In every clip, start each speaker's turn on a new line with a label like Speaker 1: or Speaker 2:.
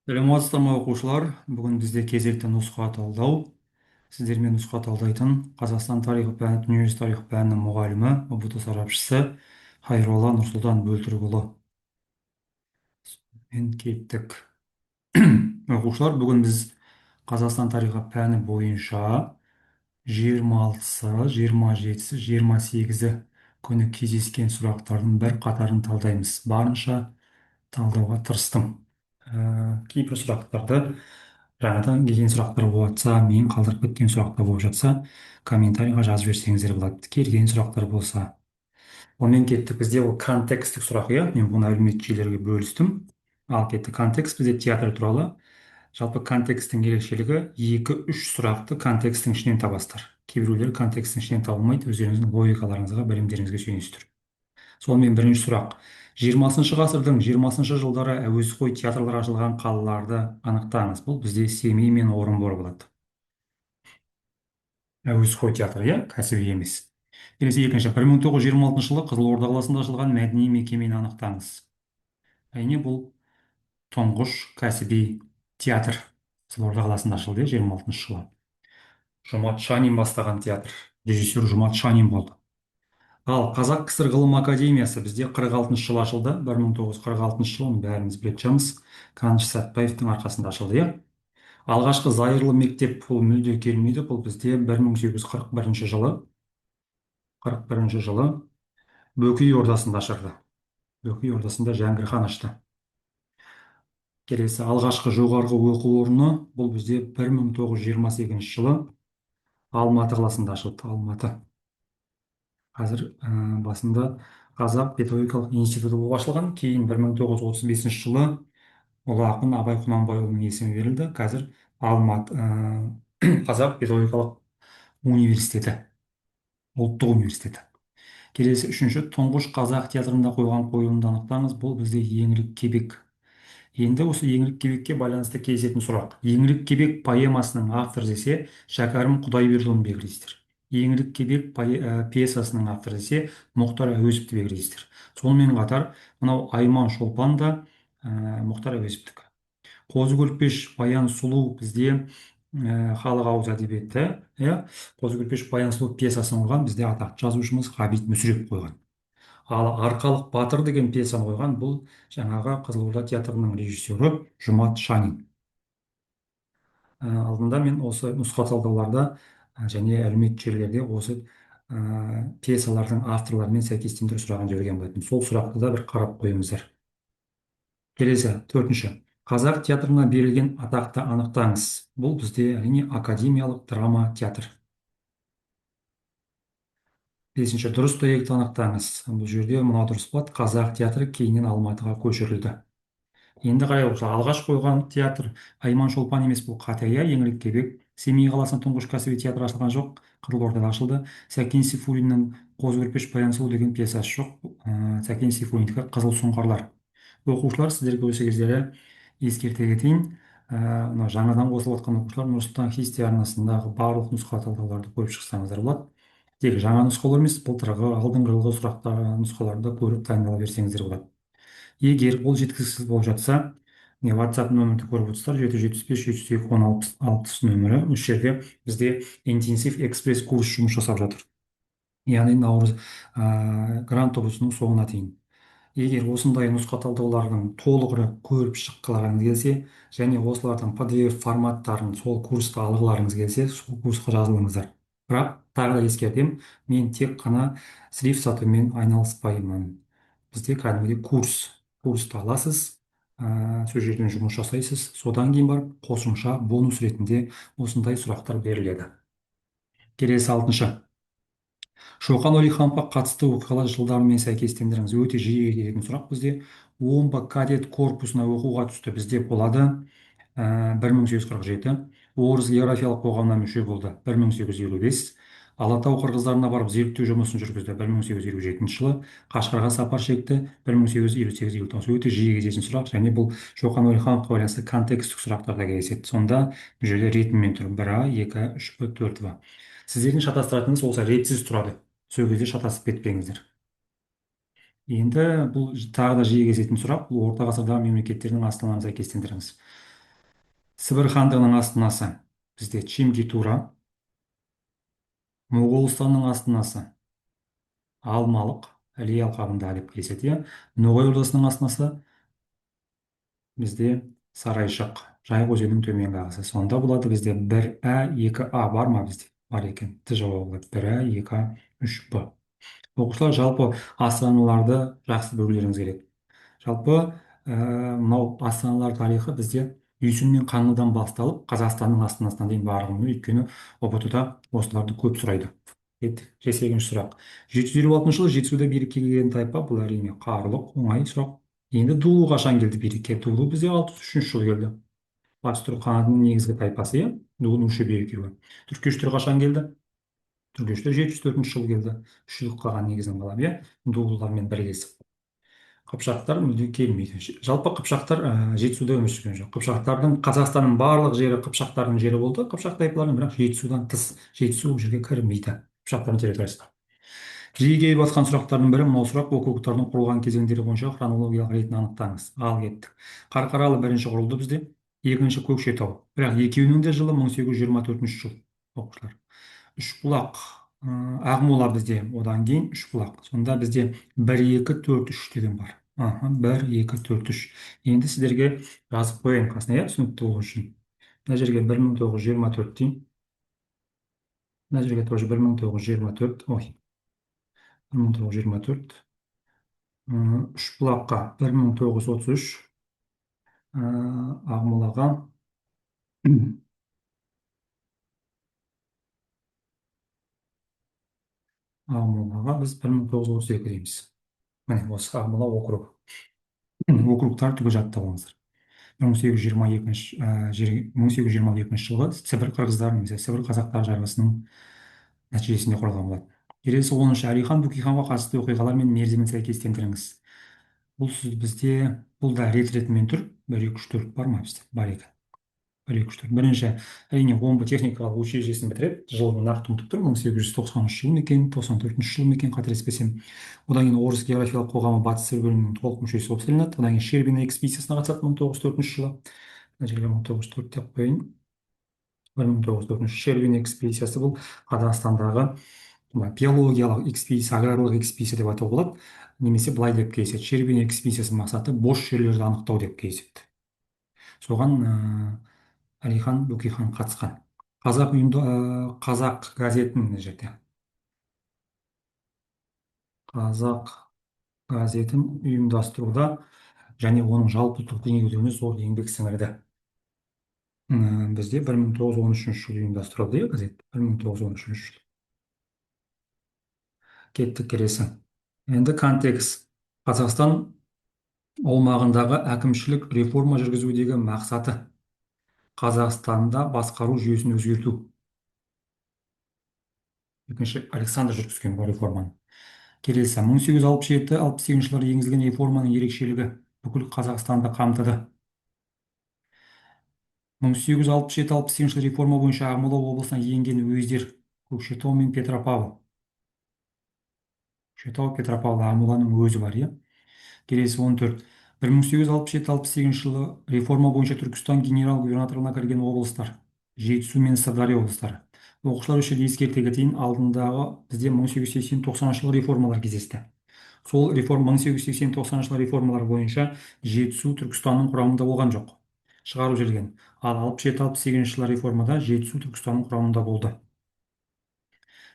Speaker 1: саламатсыздар ма оқушылар? Бүгін бізде кезекті нұсқа талдау. Сіздермен нұсқа талдайтын Қазақстан тарихы пәні, дүниежүзі тарихы пәнінің мұғалімі, ұбт сарапшысы Хайролла Нұрсұлтан Бөлтірікұлы. Мен кеттік. Оқушылар, бүгін біз Қазақстан тарихы пәні бойынша 26-сы, 27-сі, 28-і күні кездескен сұрақтардың бір қатарын талдаймыз. Барынша талдауға тырыстым. Кейбір сұрақтарды жаңадан келген сұрақтар болып жатса, мен қалдырып кеткен сұрақтар болып жатса, комментарийға жазып жіберсеңіздер болады. Келген сұрақтар болса. Онымен кеттік. Бізде ол контекстік сұрақ, иә, мен бұны әлеуметтік желілерге бөлістім. Ал кетті контекст бізде театр туралы. Жалпы контексттің ерекшелігі екі-үш сұрақты контексттің ішінен табасыздар. Кейбіреулері контексттің ішінен табылмайды, өздеріңіздің логикаларыңызға, білімдеріңізге сүйенесіздер. Сонымен бірінші сұрақ. 20 ғасырдың 20 жылдары әуесқой театрлар ашылған қалаларды анықтаңыз. Бұл бізде Семей мен Орынбор болады. Әуесқой театр, иә, кәсіби емес. Келесі екінші. 1926 жылы Қызылорда қаласында ашылған мәдени мекемені анықтаңыз. Әрине, бұл тұңғыш кәсіби театр Қызылорда қаласында ашылды 26 жылы. Жұмат Шанин бастаған театр. Режиссер Жұмат Шанин болды. Ал Қазақ КСР ғылым академиясы бізде 46 жылы ашылды. 1946 жылы, оны бәріміз білетін шығармыз. Қаныш Сәтпаевтың арқасында ашылды, иә. Алғашқы зайырлы мектеп бұл мүлде келмейді. Бұл бізде 1841 жылы, 41 жылы Бөкей ордасында ашылды. Бөкей ордасында Жәңгір хан ашты. Келесі алғашқы жоғарғы оқу орны бұл бізде 1928 жылы Алматы қаласында ашылды. Алматы. Қазір басында Қазақ педагогикалық институты болып ашылған. Кейін 1935 жылы ұлы ақын Абай Құнанбайұлының есімі берілді. Қазір Алматы Қазақ педагогикалық университеті, ұлттық университеті. Келесі үшінші. Тұңғыш қазақ театрында қойған қойылымды анықтаңыз. Бұл бізде еңлік кебек. Енді осы еңлік кебекке байланысты кездесетін сұрақ. Еңлік кебек поэмасының авторы десе, Шәкәрім Құдайбердіұлын белгілейсіздер. Еңлік кебек пьесасының авторы десе, Мұхтар Әуезовті белгілейсіздер. Сонымен қатар, мынау Айман Шолпан да Мұхтар Әуезовтікі. Қозы көрпеш баян сұлу бізде халық ауыз әдебиеті, иә. Қозы көрпеш баян сұлу пьесасын қойған бізде атақты жазушымыз Ғабит Мүсіреп қойған. Ал Арқалық батыр деген пьесаны қойған бұл жаңағы Қызылорда театрының режиссері Жұмат Шанин. Алдында мен осы нұсқа талдауларда және әлеуметтік желілерде осы пьесалардың авторларымен сәйкестендіру сұрағын жіберген болатын. Сол сұрақты да бір қарап қойыңыздар. Келесі төртінші. Қазақ театрына берілген атақты анықтаңыз. Бұл бізде әрине академиялық драма театр. Бесінші. Дұрыс дәйекті анықтаңыз. Бұл жерде мынау дұрыс болады. Қазақ театры кейіннен Алматыға көшірілді. Енді қарайық, алғаш қойған театр Айман Шолпан емес, бұл қате, иә. Еңлік кебек. Семей қаласында тұңғыш кәсіби театр ашылған жоқ, Қызылордада ашылды. Сәкен Сейфуллиннің Қозы көрпеш баян сұлу деген пьесасы жоқ. Сәкен Сейфуллиндікі Қызыл сұңқарлар. Оқушылар, сіздерге осы кездері ескерте кетейін. Мына жаңадан қосылып жатқан оқушылар Нұрсұлтан Хисти арнасындағы барлық нұсқа талдауларды көріп шықсаңыздар болады. Тек жаңа нұсқалар емес, былтырғы алдыңғы жылғы сұрақтар нұсқаларды көріп дайындала берсеңіздер болады. Егер ол жеткіліксіз болып жатса, WhatsApp нөмірді көріп отырсыздар, 775-702-1060 нөмірі. Осы жерде бізде интенсив экспресс курс жұмыс жасап жатыр. Яғни наурыз грант тобысының соңына дейін. Егер осындай нұсқа талдаулардың толығырақ көріп шыққыларыңыз келсе, және осылардың PDF форматтарын сол курсқа алғыларыңыз келсе, сол курсқа жазылыңыздар. Бірақ тағы да ескертем, мен тек қана сриф сатумен айналыспаймын. Бізде кәдімгідей курсты аласыз, сол жерден жұмыс жасайсыз, содан кейін барып қосымша бонус ретінде осындай сұрақтар беріледі. Келесі алтыншы. Шоқан Уәлихановқа қатысты оқиғалар жылдарымен сәйкестендіріңіз. Өте жиі келетін сұрақ бізде. Омбы кадет корпусына оқуға түсті. Бізде болады 1847. Орыс географиялық қоғамына мүше болды 1855. Алатау қырғыздарына барып зерттеу жұмысын жүргізді 1857 жылы. Қашқарға сапар шекті 1858. Өте жиі кездесетін сұрақ, және бұл Шоқан Уәлихановқа байланысты контексттік сұрақтарда кездеседі. Сонда бұл жерде ретімен тұр. 1А, 2А, 3Б, 4В. Сіздердің шатастыратыныңыз осы ретсіз тұрады. Сол кезде шатасып кетпеңіздер. Енді бұл тағы да жиі кездесетін сұрақ. Бұл орта ғасырдағы мемлекеттердің астаналарын сәйкестендіріңіз. Сібір хандығының астанасы бізде Чимдитура, Моғолстанның астанасы Алмалық, Іле алқабында деп келіседі, иә. Ноғай ордасының астанасы бізде Сарайшық, Жайық өзенінің төменгі ағысы. Сонда болады бізде бір ә, екі а бар ма бізде? Бар екен. Т жауабы болады. Бір ә, екі а, үш б. Оқушылар жалпы астаналарды жақсы білулеріңіз керек. Жалпы мынау астаналар тарихы бізде үйсін мен қаңлыдан басталып қазақстанның астанасына дейін барлығын, өйткені ұбт да осыларды көп сұрайды. кеттік сегізінші сұрақ. 756 жылы жетісуда билікке келген тайпа, бұл әрине қарлұқ, оңай сұрақ. Енді дулу қашан келді билікке? Дулу бізде 603 жылы келді. батыс түрік қанатының негізгі тайпасы, иә. Дулушы екеуі. Түркештер қашан келді? Түргештер 704 жылы келді. Үш жыл қалған негізін қалап, иә, дулулармен бірлесіп. Қыпшақтар мүлде келмейді. Жалпы қыпшақтар жетісуда өмір сүрген жоқ. Қыпшақтардың Қазақстанның барлық жері қыпшақтардың жері болды. Қыпшақ тайпаларының, бірақ жетісудан тыс, жетісу ол жерге кірмейді. Қыпшақтардың территориясында. Жиі келіп жатқан сұрақтардың бірі мынау сұрақ: округтардың құрылған кезеңдері бойынша хронологиялық ретін анықтаңыз. Ал кеттік. Қарқаралы бірінші құрылды бізде, екінші Көкшетау. Бірақ екеуінің де жылы 1824 жыл. Оқушылар. Үшбұлақ, Ақмола бізде одан кейін Үшбұлақ. Сонда бізде 1, 2, 4, 3 деген бар. 1, 2, 4, 3. Енді сіздерге жазып қояйын қасына, иә, түсінікті болу үшін. Мына жерге 1924 дейін. Мына жерге тоже 1924. Ой, 1924. Үшбұлаққа 1933. Ақмолаға Ақмолаға біз 1932 дейміз. Міне осы Ақмола округ. Округтар түгел жаттап алыңыздар. 1822 жылғы Сібір қырғыздары немесе Сібір қазақтары жарғысының нәтижесінде құрылған болады. Келесі 10-шы. Әлихан Бөкейханға қатысты оқиғалар мен мерзімін сәйкестендіріңіз. Бұл сөз бізде, бұл да рет-ретімен тұр. 1, 2, 3, 4 бар ма бізде? Бар екен. 1, 2, 3, 4. Бірінші, әрине, омбы техникалық училищесін бітіреді. Жылын нақты ұмытып тұр. 1893 жыл ма екен, 94 жыл ма екен, қателеспесем. Одан кейін орыс географиялық қоғамы батыс сібір бөлімінің толық мүшесі болып саналады. Одан кейін Щербина экспедициясына қатысады 1904 жылы. Мына жерге 1904 деп қояйын. 1904 Щербина экспедициясы бұл Қазақстандағы биологиялық экспедиция, аграрлық экспедиция деп айтуға болады. Немесе былай деп келіседі: Щербина экспедициясының мақсаты бос жерлерді анықтау деп келіседі. Соған Әлихан Бөкейхан қатысқан. Қазақ газетін мына жерде. Қазақ газетін ұйымдастыруда және оның жалпы ұлттық деңгейге көтеруіне зор еңбек сіңірді. Бізде 1913 жылы ұйымдастырылды, иә, газет. 1913 жыл. Кеттік келесі. Енді контекст. Қазақстан аумағындағы әкімшілік реформа жүргізудегі мақсаты: Қазақстанда басқару жүйесін өзгерту. Екінші, Александр жүргізген бұл реформаны. Келесі. 1867-68 жылдары енгізілген реформаның ерекшелігі бүкіл Қазақстанды қамтыды. 1867-68 жылы реформа бойынша Ақмола облысына енген уездер Көкшетау мен Петропавл. Көкшетау, Петропавл, Ақмоланың өзі бар, иә. Келесі 14. 1867-68 жылы реформа бойынша Түркістан генерал-губернаторлығына кірген облыстар: Жетісу мен Сырдария облыстары. Оқушылар үшін ескерте кетейін, алдындағы бізде 1880-90 жылы реформалар кездесті. Сол 1880-90 жылы реформалар бойынша Жетісу Түркістанның құрамында болған жоқ, шығару жіберген. Ал 67-68 жылы реформада Жетісу Түркістанның құрамында болды.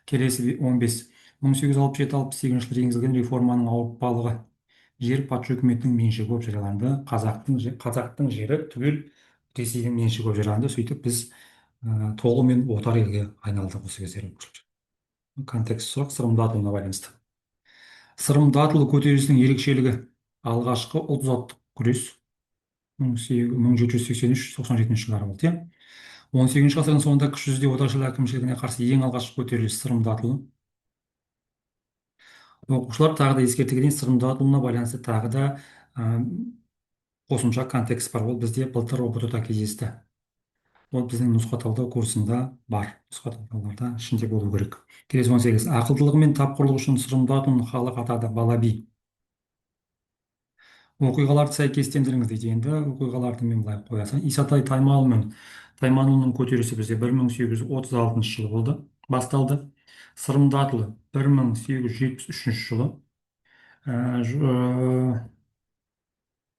Speaker 1: Келесі 15. 1867-68 жылы енгізілген реформаның ауыртпалығы: жер патша үкіметінің меншігі болып жарияланды. Қазақтың жері түгел Ресейдің меншігі болып жарияланды. Сөйтіп біз толығымен отар елге айналдық осы кездері. Контекст сұрақ сырымды атуына байланысты. Сырымды атылу көтерілісінің ерекшелігі: алғашқы ұлт-азаттық күрес 1783-97 жылдары болды, иә. 18 ғасырдың соңында кіші жүзде отаршыл әкімшілігіне қарсы ең алғашқы көтеріліс сырымды атылу. Оқушылар тағы да ескерте кетейін, сырымды атылуына байланысты тағы да қосымша контекст бар. Ол бізде былтыр ұбт-да кездесті. Ол біздің нұсқа талдау курсында бар. Нұсқа талдауларда ішінде болу керек. Келесі 18. Ақылдылығы мен тапқырлығы үшін сырымды атуын халық атады Балаби. оқиғаларды сәйкестендіріңіз дейді. енді оқиғаларды мен былай қоя салайын. исатай таймауұлы мен тайманұлының көтерілісі бізде 1836 жылы болды, басталды. сырымды атылы 1873 жылы.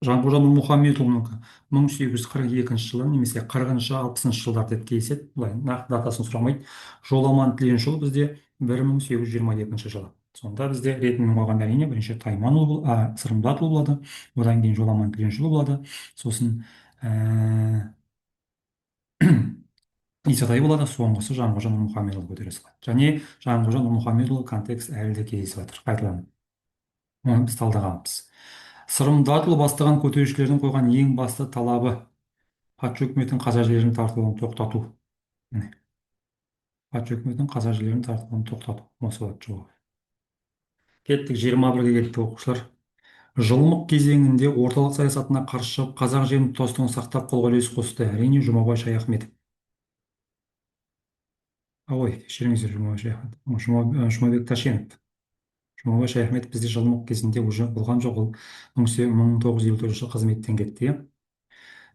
Speaker 1: жанқожа нұрмұхамедұлынікі 1842 жылы немесе 40-60 жылдар деп келіседі. былай нақты датасын сұрамайды. жоламан тіленшұлы бізде 1822 жылы. сонда бізде ретімен қойғанда әрине бірінші тайманұлы, сырымдатұлы болады, одан кейін жоламан тіленшұлы болады, сосын исатай болады, соңғысы жанқожа нұрмұхамедұлы көтерілісі болады. және жанқожа нұрмұхамедұлы контекст әлі де кездесіп жатыр, қайталанып. оны біз талдағанбыз. сырымдатұлы бастаған көтерілісшілердің қойған ең басты талабы патша үкіметінің қазақ жерлерін тартылуын тоқтату. міне патша үкіметінің қазақ жерлерін тартылуын тоқтату, осы болады жауабы. кеттік 21-ге кеттік оқушылар. жылымық кезеңінде орталық саясатына қарсы шығып қазақ жерінің тұтастығын сақтап қолға үлес қосты, әрине жұмабай шаяхметов. ой, кешіріңіздер, жұмабек тәшенов. жұмабай шаяхметов бізде жылымық кезінде уже болған жоқ, ол 1954 жылы қызметтен кетті.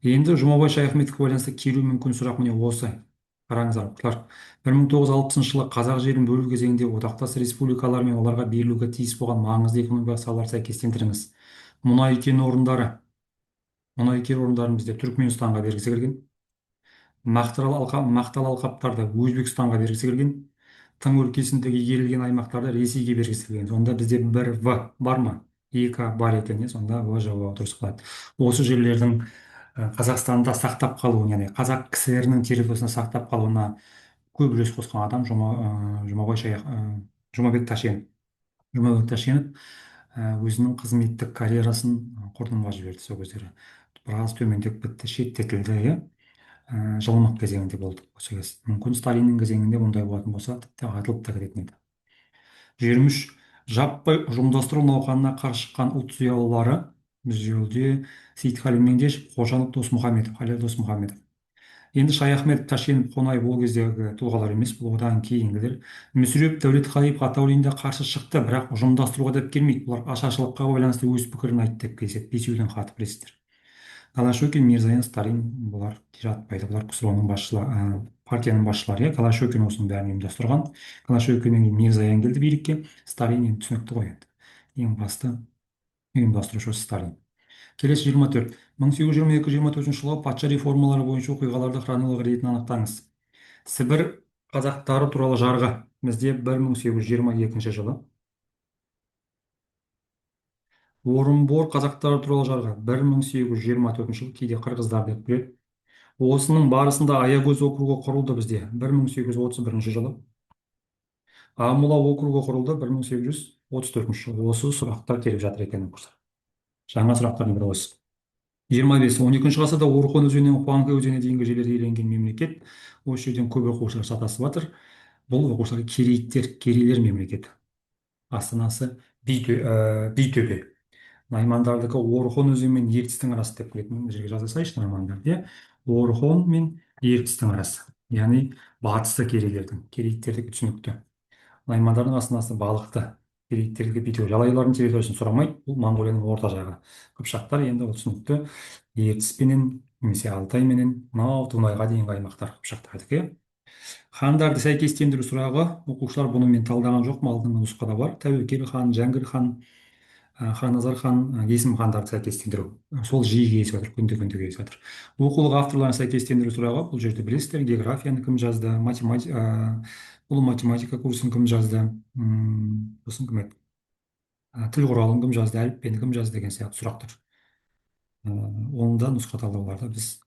Speaker 1: енді жұмабай шаяхметовке байланысты келуі мүмкін сұрақ міне осы. қараңыздар оқушылар, 1960 жылы қазақ жерін бөлу кезеңінде одақтас республикалар мен оларға берілуге тиіс болған маңызды экономикалық салаларды сәйкестендіріңіз. мұнай кен орындары, мұнай кен орындарын бізде Түркменстанға бергісі келген, мақтал алқаптарды Өзбекстанға бергісі келген, тың өлкесіндегі игерілген аймақтарды Ресейге бергісі келген. сонда бізде бір В бар ма? екі бар екен, сонда В жауабы дұрыс болады. осы жерлердің Қазақстанда сақтап қалуын, яғни қазақ КСР-нің территориясында сақтап қалуына көп үлес қосқан адам жұмабек тәшенов. жұмабек тәшенов өзінің қызметтік карьерасын құрдымға жіберді сол кездері. біраз төмендеп бітті, шеттетілді, иә. жылымық кезеңінде болды осы кез. мүмкін сталиннің кезеңінде мұндай болатын болса тіпті атылып та кететін еді. 23 жаппай ұжымдастыру науқанына қарсы шыққан ұлт зиялылары біз жерде сейітқали меңдешев, қожанов досмұхамедов, халел досмұхамедов. енді шаяхметов, тәшенов, қонаев ол кездегі тұлғалар емес, бұл одан кейінгілер. мүсірепов, дәулетқалиев, атаулин де қарсы шықты, бірақ ұжымдастыруға деп келмейді. бұлар ашаршылыққа байланысты өз пікірін айтты деп келіседі. бесеудің хаты білесіздер. голощекин, мирзоян, сталин бұлар жатпайды. бұлар КСРО-ның басшылары, партияның басшылары. иә, голощекин осының бәрін ұйымдастырған. голощекиннен кейін мирзоян келді билікке. Сталин енді түсінікті ғой енді. ең басты ұйымдастырушы Сталин. келесі 24. 1822-24 жылғы патша реформалары бойынша оқиғаларды хронология ретінде анықтаңыз. Сібір қазақтары туралы жарғы бізде 1822 жылы. Орынбор қазақтары туралы жарғы 1824 жылы, кейде қырғыздар деп біледі. осының барысында Аягөз округі құрылды бізде 1831 жылы. Ақмола округі құрылды 1834 жылы. осы сұрақтар келіп жатыр екен. жаңа сұрақтардың бірі осы. 25. 12 ғасырда Орхон өзенінен Хуанхэ өзеніне дейінгі жерлерді иеленген мемлекет. осы жерден көп оқушылар шатасып жатыр. бұл оқушылар керейлер мемлекеті. астанасы битөбе. наймандардікі Орхон өзені мен ертістің арасы деп келеді. мына жерге жаза салайыншы наймандарды. Орхон мен ертістің арасы, яғни батысы керейлердің, керейттердікі түсінікті. наймандардың астанасы балықты, керейттердікі битөбе. жалайлардың территориясын сұрамайды, бұл Моңғолияның орта жағы. қыпшақтар енді ол түсінікті ертіспенен немесе алтайменен мынау Дунайға дейінгі аймақтар қыпшақтардікі. хандарды сәйкестендіру сұрағы, оқушылар бұны мен талдаған жоқпын, алдыңғы нұсқада бар. тәуекел хан, жәңгір хан, хақназар хан, есім хандарды сәйкестендіру. сол жиі кездесіп жатыр, күнде кездесіп жатыр. оқулық авторларын сәйкестендіру сұрағы, бұл жерде білесіздер, географияны кім жазды, бұл математика курсын кім жазды, сосын кім еді, тіл құралын кім жазды, әліппені кім жазды деген сияқты сұрақтар. онда нұсқа талдауларда біз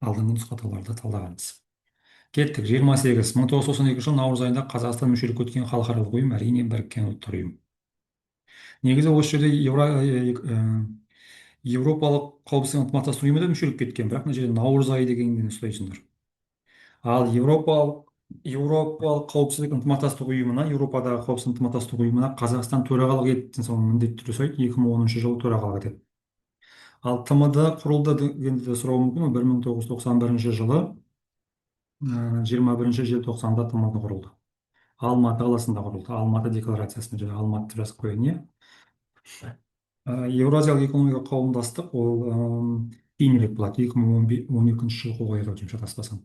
Speaker 1: алдыңғы нұсқа талдауларда талдағанбыз. кеттік 28. 1992 жылы наурыз айында Қазақстан мүшелік өткен халықаралық ұйым әрине біріккен ұлттар ұйымы. негізі осы жерде Европалық қауіпсіздік ынтымақтастық ұйымы да мүшелік кеткен, бірақ мына жерде наурыз айы дегеннен ұстайсыңдар. ал Европалық қауіпсіздік ынтымақтастық ұйымына, Еуропадағы қауіпсіздік ынтымақтастық ұйымына Қазақстан төрағалық етті, соны міндетті түрде сұрайды, 2010 жылы төрағалық етеді. ал ТМД құрылды дегенді де сұрауы мүмкін. 1991 жылы 21 желтоқсанда ТМД құрылды. Алматы қаласында құрылды. Алматы декларациясында, Алматы жазып қояйын, иә. Еуразиялық экономикалық қауымдастық ол кейінірек болады, 2012 жылы қол қойылды деп шатаспасам.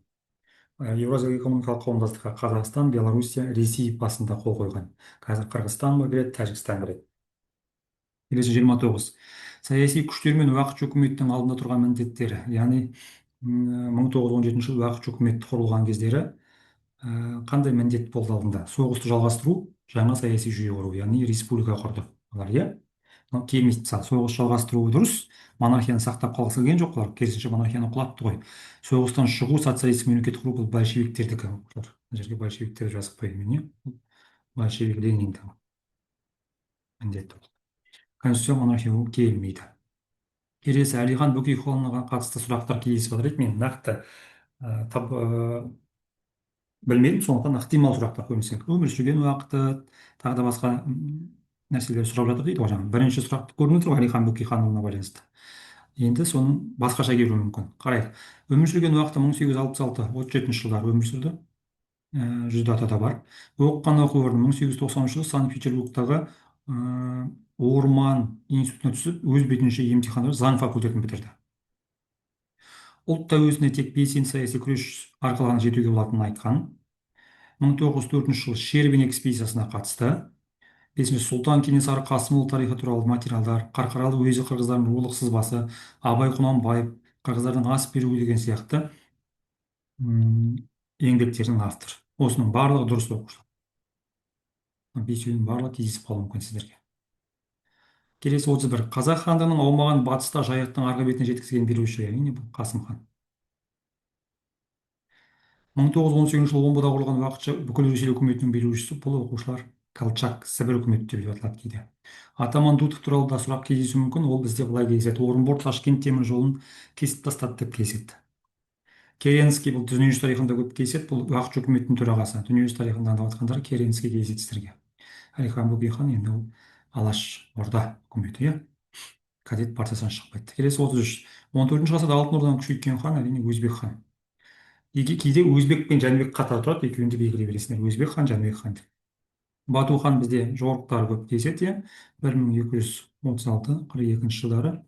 Speaker 1: Еуразиялық экономикалық қауымдастыққа Қазақстан, Белоруссия, Ресей басында қол қойған. Қазір Қырғызстан ба кіреді, Тәжікстан кіреді. келесі 29. Саяси күштер мен уақытша үкіметтің алдында тұрған міндеттері, яғни 1917 жылы уақытша үкімет құрылған кездері қандай міндет болды алдында? Соғысты жалғастыру, жаңа саяси жүйе құру, яғни республика құрды олар, иә. Мынау келмейді, мысалы соғыс жалғастыруы дұрыс, монархияны сақтап қалғысы келген жоқ олар, керісінше монархияны құлатты ғой. Соғыстан шығу, социалистік мемлекет құру, бұл большевиктердікі. Мына жерге большевиктер жазып қояйын мен, иә. Большевик Лениндің міндеті. Конституция монархия келмейді. келесі әлихан бөкейханұлына қатысты сұрақтар кездесіп жатыр еді. Мен нақты білмедім, сондықтан ықтимал сұрақтар көбінесе өмір сүрген уақыты, тағы да басқа нәрселер сұрап жатыр дейді ғой. Жаңағы бірінші сұрақты көрініп тұр ғой, әлихан бөкейханұлына байланысты. Енді соның басқаша келуі мүмкін. Қарайық. Өмір сүрген уақыты 1866-37 жылдары өмір сүрді. Жүз дата бар. Оқыған оқу орны 1890 жылы Санкт Петербургтағы орман институтына түсіп, өз бетінше емтихандар заң факультетін бітірді. Ұлт тәуелсіздігіне тек белсенді саяси күрес арқылы ғана жетуге болатынын айтқан. 1904 жылы Шербин экспедициясына қатысты. Бесінші, Сұлтан Кенесары Қасымұлы тарихы туралы материалдар, Қарқаралы уезі қырғыздардың рулық сызбасы, Абай Құнанбаев, қырғыздардың ас беруі деген сияқты еңбектердің авторы. Осының барлығы дұрыс оқушылар. Бесеуінің барлығы кездесіп қалуы мүмкін сіздерге. келесі 31. Қазақ хандығының аумағын батыста жайықтың арғы бетіне жеткізген билеуші, әрине бұл Қасым хан. 1918 жылы омбыда құрылған уақытша бүкіл ресей үкіметінің билеушісі, бұл оқушылар Колчак, Сібір үкіметі деп аталады кейде. Атаман Дутов туралы да сұрақ кездесуі мүмкін, ол бізде былай кездеседі: Орынбор Ташкент темір жолын кесіп тастады деп кездеседі. Керенский бұл дүниежүзі тарихында көп кездеседі, бұл уақытша үкіметтің төрағасы. Дүниежүзі тарихында алып жатқандар Керенский кездеседі сіздерге. әлихан бөкейхан енді ол алаш орда үкіметі, иә, кадет партиясынан шығып кетті. келесі 33. 14 ғасырда алтын орданы күшейткен хан әрине өзбек хан. Кейде өзбек пен жәнібек қатар тұрады, екеуін де белгілей бересіңдер: өзбек хан, жәнібек хан деп. Бату хан бізде жорықтары көп кездеседі, иә. 1236-42 жылдары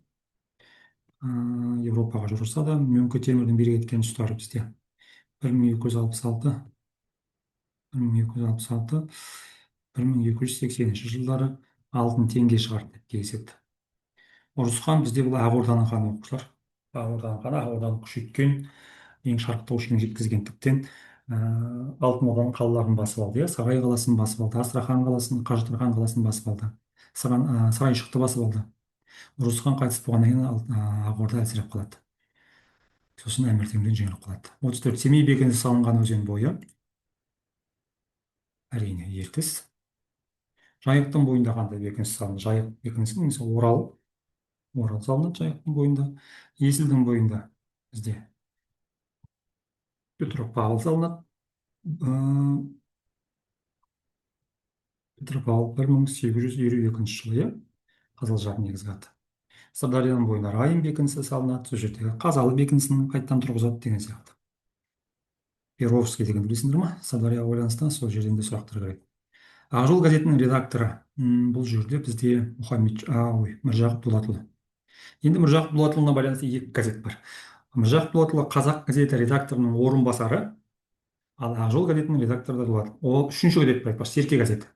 Speaker 1: Европаға жорыса да, мөңке темірдің билік еткен тұстары бізде 1266 1266 1280 жылдары алтын теңге шығарды деп кездеседі. Ұрыс хан бізде бұл ақ орданың ханы, оқушылар. Ақ орданың ханы, ақ орданы күшейткен, ең шарықтау шыңға жеткізгендіктен алтын орданың қалаларын басып алды, иә. Сарай қаласын басып алды, Астрахан қаласын, Қажытархан қаласын басып алды, Сарайшықты басып алды. Ұрыс хан қайтыс болғаннан кейін ақ орда әлсіреп қалады. Сосын әмір темірден жеңіліп қалады. 34. Семей бекінісі салынған өзен бойы, әрине ертіс. Жайықтың бойында қандай бекініс салынды? Жайық бекінісі немесе Орал салынады жайықтың бойында. Есілдің бойында бізде Петропавл салынады. Петропавл 1852 жылы, иә, Қызылжар негізгі аты. Сырдарияның бойында Райым бекінісі салынады, сол жердегі Қазалы бекінісін қайтадан тұрғызады деген сияқты. Перовский деген білесіңдер ма? Сырдарияға байланысты сол жерден де сұрақтар келеді. Ақ жол газетінің редакторы, бұл жерде бізде Міржақып Дулатұлы. Енді Міржақып Дулатұлына байланысты екі газет бар. Міржақып Дулатұлы Қазақ газеті редакторының орынбасары, ал Ақ жол газетінің редакторы да Дулатов. Ол үшінші газет бар, Серке газеті.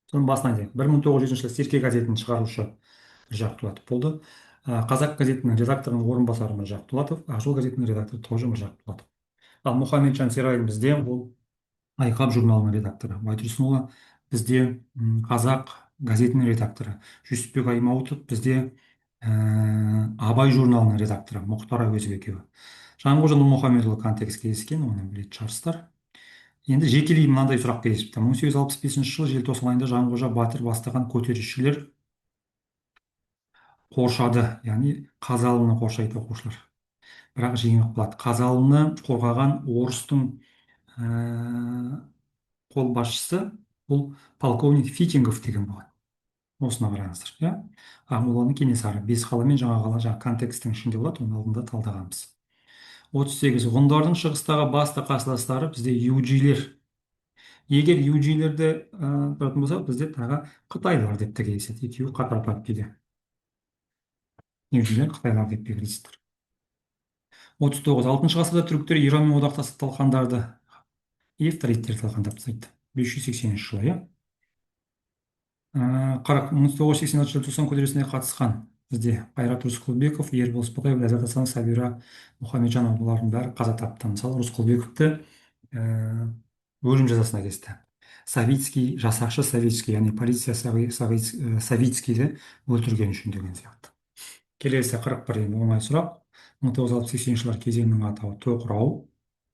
Speaker 1: Соның басынан айтайық. 1907 жылы Серке газетінің шығарушы Міржақып Дулатов болды. Қазақ газетінің редакторының орынбасары Міржақып Дулатов, Ақ жол газетінің редакторы тоже Міржақып Дулатов. Ал Мұхамеджан Серайым бізде ол Айқап журналының редакторы. Байтұрсынұлы бізде Қазақ газетінің редакторы. Жүсіпбек Аймауытов бізде Абай журналының редакторы. Мұхтар Әуезов екеуі. Жанғожа Нұрмұхамедұлы контекст кездескен, оны білетін шығарсыздар. Енді жекелей мынандай сұрақ кездесіпті. 1865 жылы желтоқсан айында Жанғожа Батыр бастаған көтерілісшілер қоршады, яғни Қазалыны қоршайды, оқушылар. Бірақ жеңіліп қалады. Қазалыны қорғаған орыстың қолбасшысы бұл полковник Фитингов деген болған. Осына қараңыздар, иә. Ақмоланы Кенесары, Бесқала мен Жаңақала, жаңа контексттің ішінде болады, оның алдында талдағанбыз. 38. Ғұндардың шығыстағы басты қарсыластары бізде юджилер. Егер юджилерді тұратын болсақ, бізде тағы қытайлар деп те кездеседі. Екеуі қатар тұрады кейде. негізінде қытайлар деп белгілейсіздер. 39. Алтыншы ғасырда түріктер иранмен одақтастық талқандарды евталиттер талқандап тастайды. 580 жылы, иә. 1980 жылы желтоқсан көтерілісіне қатысқан бізде қайрат рысқұлбеков, ербол спотаев, ләззат асанов, сәбира мұхамеджанова, бұлардың бәрі қаза тапты. Мысалы рысқұлбековті өлім жазасына кесті. Савицкий, жасақшы Савицкий, яғни полиция Савицкийді өлтірген үшін деген сияқты. Келесі 41, енді оңай сұрақ. 1960-80 жылдар кезеңінің атауы тоқырау.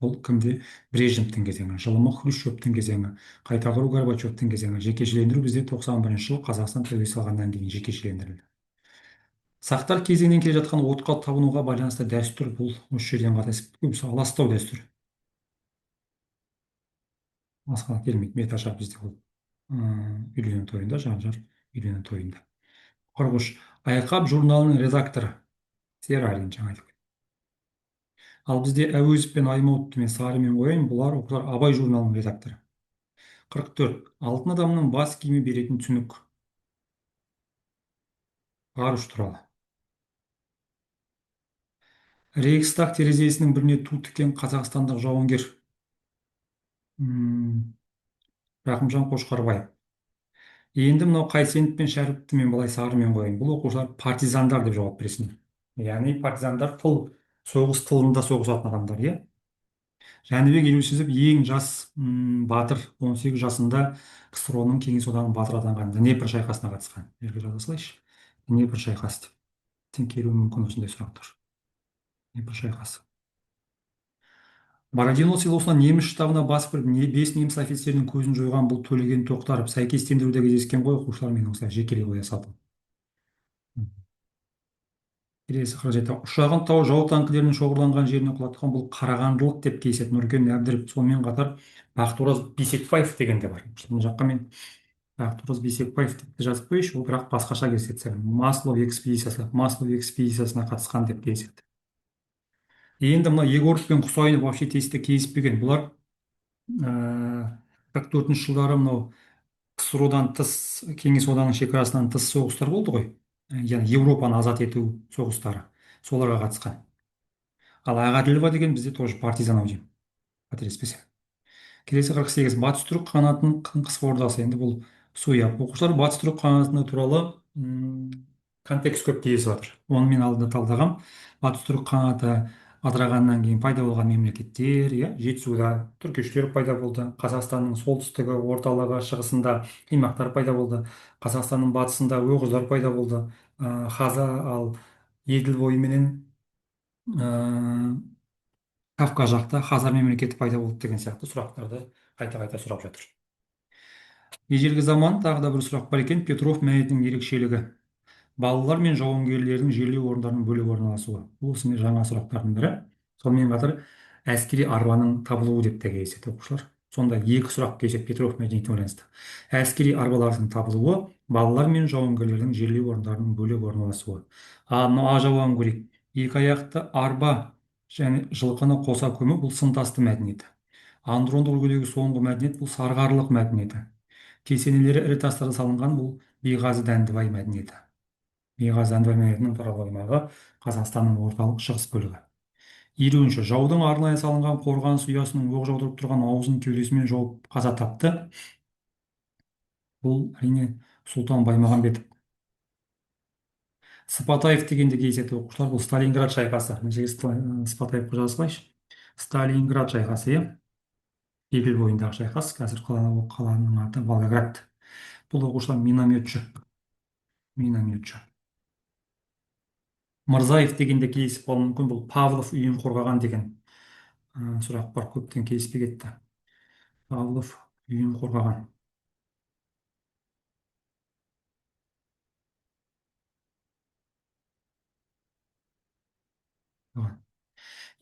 Speaker 1: Бұл кімде? Брежневтің кезеңі. Жылымы Хрущевтің кезеңі. Қайта құру Горбачевтың кезеңі. Жекешелендіру бізде 91 жылы Қазақстан тәуелсіз алғаннан кейін жекешелендірілді. Сақтар кезеңінен келе жатқан отқа табынуға байланысты дәстүр, бұл осы жерден қатесіп көбісі аластау дәстүр. Басқа келмейді. Метажар бізде ол үйлену тойында, жар үйлену тойында. 43. Айқап журналының редакторы. Сералин жаңа айтып. Ал бізде Әуезов пен Аймауытты мен Сарымен қояйын, бұлар оқушылар Абай журналының редакторы. 44. Алтын адамның бас киімі беретін түсінік. Ғарыш туралы. Рейхстаг терезесінің біріне ту тіккен қазақстандық жауынгер. Рақымжан Қошқарбаев. Енді мынау Қайсенов пен Шәріпті мен былай Сарымен қояйын. Бұл оқушылар партизандар деп жауап бересіңдер. Яғни партизандар соғыс тылында соғысатын адамдар, иә. Жәнібек Елеусізов ең жас батыр, 18 жасында КСРО-ның Кеңес одағының батыры атанған, Днепр шайқасына қатысқан. Жерге жаза салайыншы. Днепр шайқасы деп. Келуі мүмкін осындай сұрақтар. Днепр шайқасы. Бородино селосына неміс штабына басып кіріп, 5 неміс офицерінің көзін жойған бұл Төлеген Тоқтаров сәйкестендіруде кездескен ғой, оқушылар мен осылай жекелей қоя салды. Келесі 47. Ұшағын тау жау танкілерінің шоғырланған жеріне құлатқан бұл қарағандылық деп кеседі Нұркен Әбдіров. Сонымен қатар Бақтыораз Бейсекбаев деген де бар. Мына жаққа мен Бақтыораз Бейсекбаев деп жазып қойшы, ол бірақ басқаша кеседі. Маслов экспедициясына қатысқан деп кеседі. Енді мына Егоров пен Құсайынов вообще тесті келіспеген. Бұлар 44 жылдары мынау КСРО-дан тыс, Кеңес одағының шекарасынан тыс соғыстар болды ғой. Яғни Европаны азат ету соғыстары. Соларға қатысқан. Ал Ағаділова деген бізде тоже партизан ау деймін. Қателеспесем. Келесі 48. Батыс түрік қанатының қысқы ордасы. Енді бұл Суяб. Оқушылар батыс түрік қанаты туралы контекст көп кездесіп жатыр. Оны мен алдында талдағам. Батыс түрік қанаты ыдырағаннан кейін пайда болған мемлекеттер, Жетісуда түркештер пайда болды. Қазақстанның солтүстігі, орталығы, шығысында қимақтар пайда болды. Қазақстанның батысында оғыздар пайда болды. Ал Еділ бойы менен Кавказ жақта Хазар мемлекеті пайда болды деген сияқты сұрақтарды қайта сұрап жатыр. Ежелгі заман тағы да бір сұрақ бар екен. Петров мәдениетінің ерекшелігі. Балалар мен жауынгерлердің жерлеу орындарының бөлек орналасуы. Бұл осындай жаңа сұрақтардың бірі. Сонымен қатар әскери арбаның табылуы деп те кездеседі оқушылар. Сонда екі сұрақ кездеседі Петров мәдениетіне байланысты. Әскери арбалардың табылуы, балалар мен жауынгерлердің жерлеу орындарының бөлек орналасуы. А жауабын көрейік. Екі аяқты арба және жылқыны қоса көму бұл сынтасты мәдениеті. Андрондық үлгідегі соңғы мәдениет бұл сарғарлық мәдениеті. Кесенелері ірі тастардан салынған бұл Бейғазы Дәндібай мәдениеті. Бейғазы Дәндібай мәдениетінің таралу аймағы Қазақстанның орталық шығыс бөлігі. 50. Жаудың арнайы салынған қорғаныс ұясының оқ жаудырып тұрған аузын кеудесімен жауып қаза тапты. Бұл әрине Сұлтан Баймағамбетов. Сыпатаев дегенде кездеседі оқушылар. Бұл Сталинград шайқасы. Мына жерге Сыпатаевқа жаза салайыншы. Сталинград шайқасы, Еділ бойындағы шайқас. Қазір қаланың аты Волгоград. Бұл оқушылар минометші. Мырзаев дегенде келісіп қалуы мүмкін. Бұл Павлов үйін қорғаған деген сұрақ бар, көптен келіспей кетті. Павлов үйін қорғаған.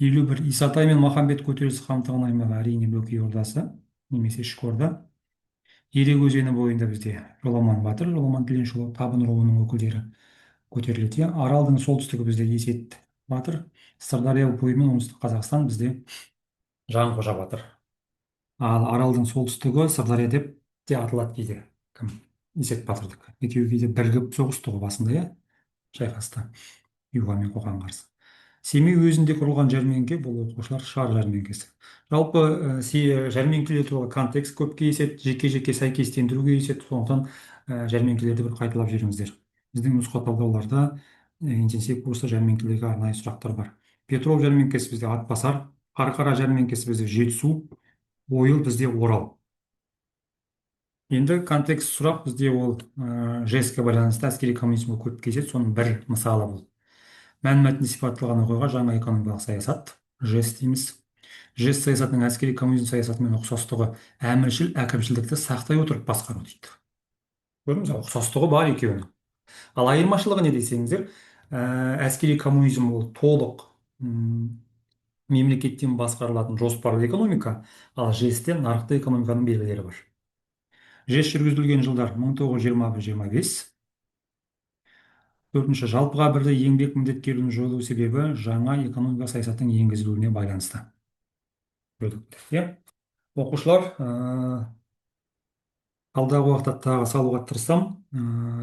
Speaker 1: Елу бір. Исатай мен Махамбет көтерілісі қамтыған аймағы әрине Бөкей Ордасы немесе Ішкі Орда. Ерек өзені бойында бізде Жоламан батыр, Жоламан Тіленшұлы, Табын руының өкілдері көтеріледі. Аралдың солтүстігі бізде Есет батыр, Сырдария бойы мен оңтүстік Қазақстан бізде Жанқожа батыр. Ал Аралдың солтүстігі Сырдария деп те аталады кейде. Кім? Есет батырдікі. Екеуі кейде бірігіп соғысты ғой басында, шайқаста. юға мен қоқан қарсы. Семей уезінде құрылған жәрмеңке бұл оқушылар шар жәрмеңкесі. Жалпы жәрмеңкелер туралы контекст көп кездеседі, жеке жеке сәйкестендіру кездеседі, сондықтан жәрмеңкелерді бір қайталап жүріңіздер. Біздің нұсқа талдауларда интенсив курста жәрмеңкелерге арнайы сұрақтар бар. Петров жәрмеңкесі бізде Атбасар, Қарқара жәрмеңкесі бізде Жетісу, Ойыл бізде Орал. Енді контекст сұрақ бізде ол жэс-ке байланысты әскери коммунизмге көп кездеседі, соның бір мысалы бұл. Мән мәтінде сипатталған оқиға жаңа экономикалық саясат, жэс дейміз. жэс саясатының әскери коммунизм саясатымен ұқсастығы әміршіл әкімшілдікті сақтай отырып басқару дейді. Көрдіңіз бе, ұқсастығы бар екеуінің. Ал айырмашылығы не десеңіздер, әскери коммунизм ол толық мемлекеттен басқарылатын жоспарлы экономика, ал жэс-те нарықтық экономиканың белгілері бар. жэс жүргізілген жылдар 1921-25. Төртінші, жалпыға бірдей еңбек міндеттемелерінің жойылу себебі жаңа экономика саясаттың енгізілуіне байланысты. Көрдік, иә? Оқушылар, алдағы уақытта тағы салуға тырысам.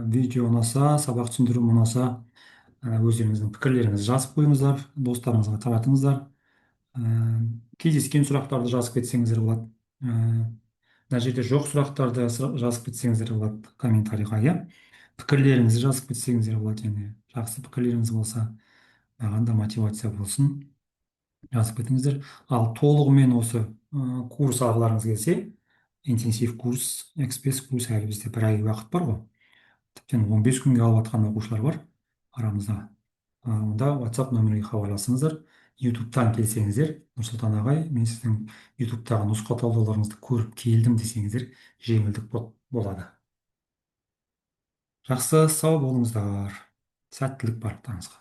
Speaker 1: Видео ұнаса, сабақ түсіндіру ұнаса, өздеріңіздің пікірлеріңізді жазып қойыңыздар, достарыңызға таратыңыздар. Кездескен сұрақтарды жазып кетсеңіздер болады. Мына жерде жоқ сұрақтарды жазып кетсеңіздер болады комментарийға, иә. Пікірлеріңізді жазып кетсеңіздер болады, және жақсы пікірлеріңіз болса, маған да мотивация болсын, жазып кетіңіздер. Ал толығымен осы курс алғыларыңыз келсе, интенсив курс, экспресс курс, әлі бізде бір ай уақыт бар ғой. Тіптен 15 күнге алып жатқан оқушылар бар арамызда. Онда WhatsApp нөмірге хабарласыңыздар. ютубтан келсеңіздер, Нұрсұлтан ағай, мен сіздің ютубтағы нұсқа талдауларыңызды көріп келдім десеңіздер, жеңілдік болады. Жақсы, сау болыңыздар. Сәттілік барлықтарыңызға.